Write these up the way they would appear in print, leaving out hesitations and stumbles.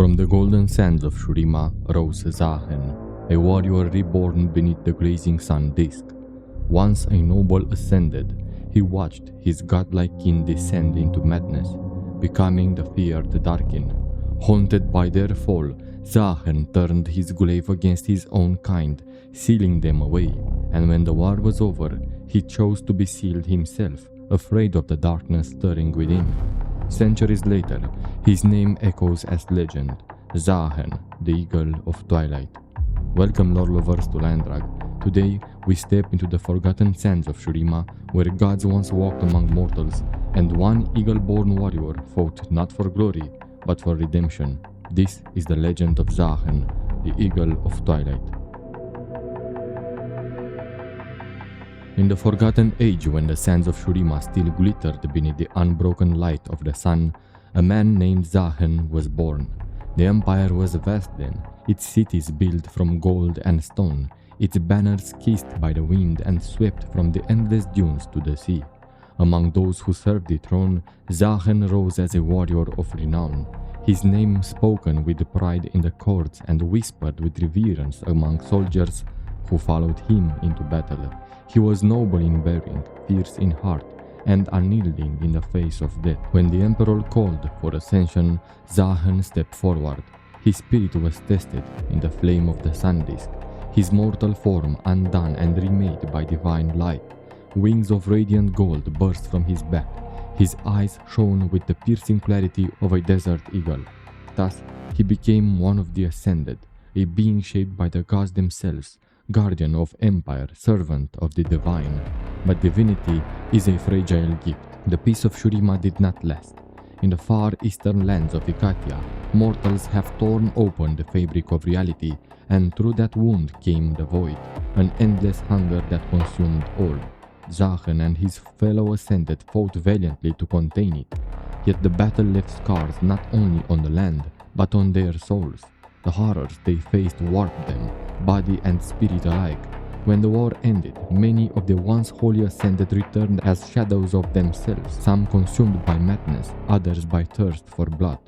From the golden sands of Shurima rose Zaahen, a warrior reborn beneath the grazing sun disk. Once a noble ascended, he watched his godlike kin descend into madness, becoming the feared Darkin. Haunted by their fall, Zaahen turned his glaive against his own kind, sealing them away, and when the war was over, he chose to be sealed himself, afraid of the darkness stirring within. Centuries later, his name echoes as legend, Zaahen, the Eagle of Twilight. Welcome lore lovers to Liandrug. Today, we step into the forgotten sands of Shurima, where gods once walked among mortals, and one eagle-born warrior fought not for glory, but for redemption. This is the legend of Zaahen, the Eagle of Twilight. In the forgotten age when the sands of Shurima still glittered beneath the unbroken light of the sun, a man named Zaahen was born. The empire was vast then, its cities built from gold and stone, its banners kissed by the wind and swept from the endless dunes to the sea. Among those who served the throne, Zaahen rose as a warrior of renown, his name spoken with pride in the courts and whispered with reverence among soldiers who followed him into battle. He was noble in bearing, fierce in heart, and unyielding in the face of death. When the emperor called for Ascension, Zaahen stepped forward. His spirit was tested in the flame of the sun disk, his mortal form undone and remade by divine light. Wings of radiant gold burst from his back. His eyes shone with the piercing clarity of a desert eagle. Thus, he became one of the ascended, a being shaped by the gods themselves, guardian of empire, servant of the divine. But divinity is a fragile gift. The peace of Shurima did not last. In the far eastern lands of Ikatia, mortals have torn open the fabric of reality, and through that wound came the void, an endless hunger that consumed all. Zaahen and his fellow ascended fought valiantly to contain it, yet the battle left scars not only on the land, but on their souls. The horrors they faced warped them, body and spirit alike. When the war ended, many of the once holy ascended returned as shadows of themselves, some consumed by madness, others by thirst for blood.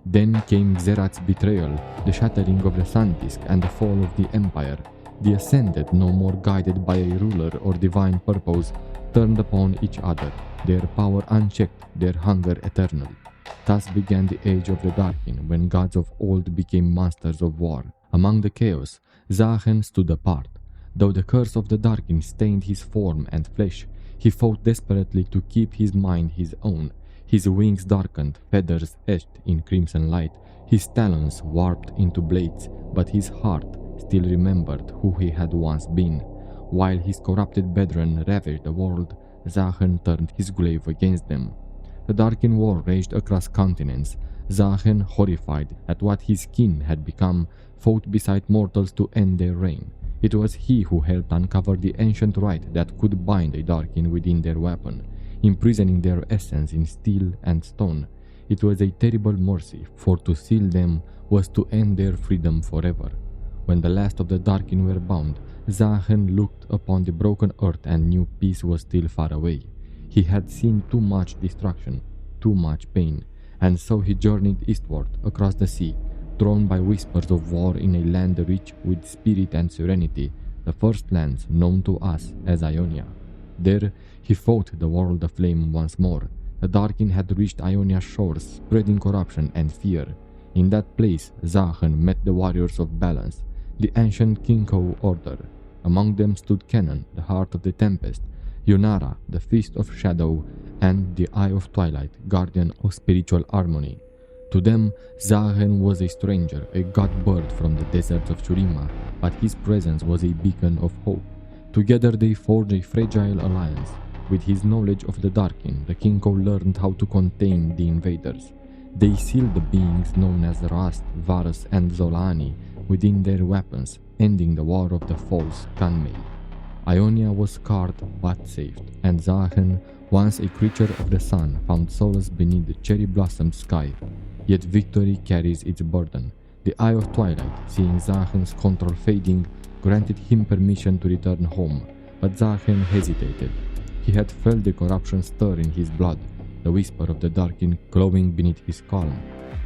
Then came Xerath's betrayal, the shattering of the sun disk and the fall of the empire. The ascended, no more guided by a ruler or divine purpose, turned upon each other, their power unchecked, their hunger eternal. Thus began the age of the Darkin, when gods of old became masters of war. Among the chaos, Zaahen stood apart. Though the curse of the Darkin stained his form and flesh, he fought desperately to keep his mind his own. His wings darkened, feathers etched in crimson light, his talons warped into blades, but his heart still remembered who he had once been. While his corrupted brethren ravaged the world, Zaahen turned his glaive against them. The Darkin war raged across continents. Zaahen, horrified at what his kin had become, fought beside mortals to end their reign. It was he who helped uncover the ancient rite that could bind a Darkin within their weapon, imprisoning their essence in steel and stone. It was a terrible mercy, for to seal them was to end their freedom forever. When the last of the Darkin were bound, Zaahen looked upon the broken earth and knew peace was still far away. He had seen too much destruction, too much pain, and so he journeyed eastward across the sea, drawn by whispers of war in a land rich with spirit and serenity, the first lands known to us as Ionia. There, he fought the world aflame once more. The Darkin had reached Ionia's shores, spreading corruption and fear. In that place, Zaahen met the warriors of balance, the ancient Kinko order. Among them stood Canaan, the heart of the tempest, Yunara, the fist of shadow, and the Eye of Twilight, guardian of spiritual harmony. To them, Zaahen was a stranger, a god bird from the deserts of Shurima, but his presence was a beacon of hope. Together they forged a fragile alliance. With his knowledge of the Darkin, the Kinko learned how to contain the invaders. They sealed the beings known as Rast, Varus, and Zolani within their weapons, ending the war of the false Kanmei. Ionia was scarred but saved, and Zaahen, once a creature of the sun, found solace beneath the cherry-blossomed sky. Yet victory carries its burden. The Eye of Twilight, seeing Zaahen's control fading, granted him permission to return home, but Zaahen hesitated. He had felt the corruption stir in his blood, the whisper of the Darkin glowing beneath his calm.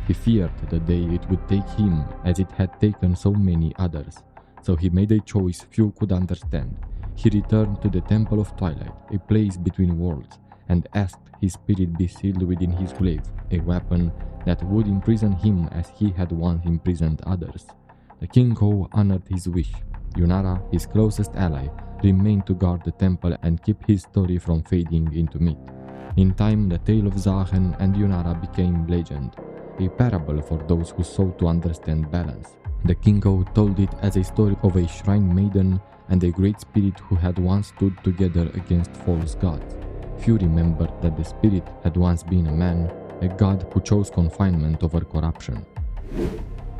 He feared the day it would take him as it had taken so many others, so he made a choice few could understand. He returned to the Temple of Twilight, a place between worlds, and asked his spirit be sealed within his glaive, a weapon that would imprison him as he had once imprisoned others. The King Ho honored his wish. Yunara, his closest ally, remained to guard the temple and keep his story from fading into myth. In time, the tale of Zaahen and Yunara became legend, a parable for those who sought to understand balance. The King Ho told it as a story of a shrine maiden and a great spirit who had once stood together against false gods. Few remembered that the spirit had once been a man, a god who chose confinement over corruption.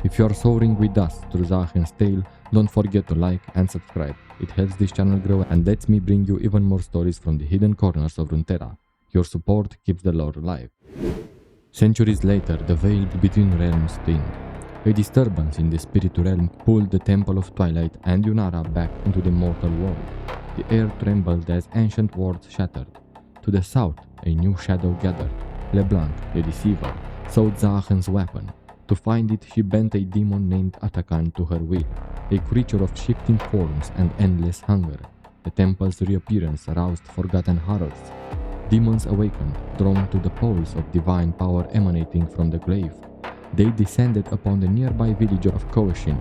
If you are soaring with us through Zaahen's tale, don't forget to like and subscribe. It helps this channel grow and lets me bring you even more stories from the hidden corners of Runeterra. Your support keeps the lore alive. Centuries later, the veil between realms thinned. A disturbance in the spirit realm pulled the Temple of Twilight and Yunara back into the mortal world. The air trembled as ancient words shattered. To the south, a new shadow gathered. LeBlanc, the deceiver, sought Zaahen's weapon. To find it, she bent a demon named Atakan to her will, a creature of shifting forms and endless hunger. The temple's reappearance aroused forgotten horrors. Demons awakened, drawn to the pulse of divine power emanating from the glaive. They descended upon the nearby village of Xin,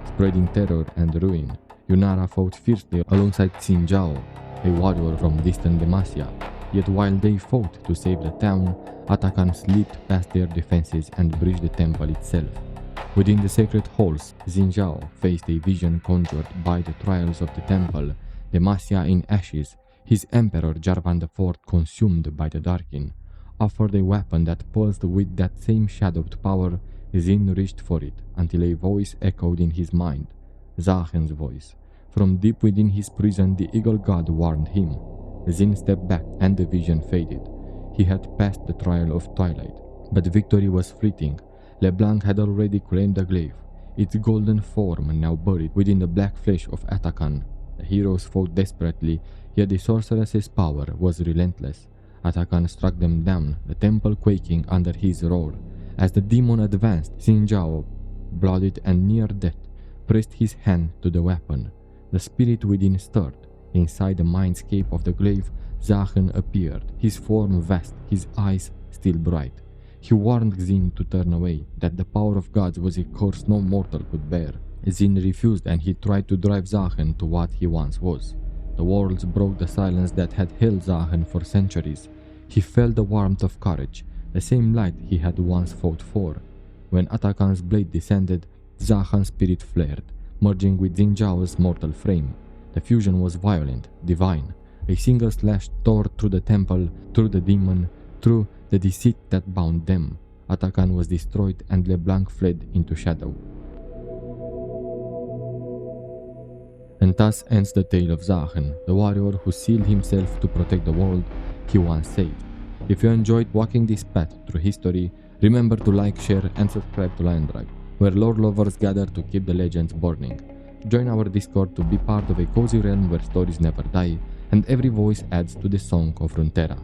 spreading terror and ruin. Yunara fought fiercely alongside Xin Zhao, a warrior from distant Demacia. Yet while they fought to save the town, Atakan slipped past their defenses and breached the temple itself. Within the sacred halls, Xin Zhao faced a vision conjured by the trials of the temple, Demacia in ashes, his emperor Jarvan IV consumed by the Darkin. Offered a weapon that pulsed with that same shadowed power, Xin reached for it until a voice echoed in his mind, Zaahen's voice. From deep within his prison, the Eagle God warned him. Xin stepped back and the vision faded. He had passed the trial of Twilight, but victory was fleeting. LeBlanc had already claimed the glaive, its golden form now buried within the black flesh of Atakan. The heroes fought desperately, yet the sorceress's power was relentless. Atakan struck them down, the temple quaking under his roar. As the demon advanced, Xin Zhao, bloodied and near death, pressed his hand to the weapon. The spirit within stirred. Inside the mindscape of the glaive, Zaahen appeared, his form vast, his eyes still bright. He warned Xin to turn away, that the power of gods was a curse no mortal could bear. Xin refused and he tried to drive Zaahen to what he once was. The worlds broke the silence that had held Zaahen for centuries. He felt the warmth of courage, the same light he had once fought for. When Atakan's blade descended, Zaahen's spirit flared, merging with Xin Zhao's mortal frame. The fusion was violent, divine. A single slash tore through the temple, through the demon, through the deceit that bound them. Atakan was destroyed and LeBlanc fled into shadow. And thus ends the tale of Zaahen, the warrior who sealed himself to protect the world he once saved. If you enjoyed walking this path through history, remember to like, share and subscribe to Liandrug, where lore lovers gather to keep the legends burning. Join our Discord to be part of a cozy realm where stories never die, and every voice adds to the song of Runeterra.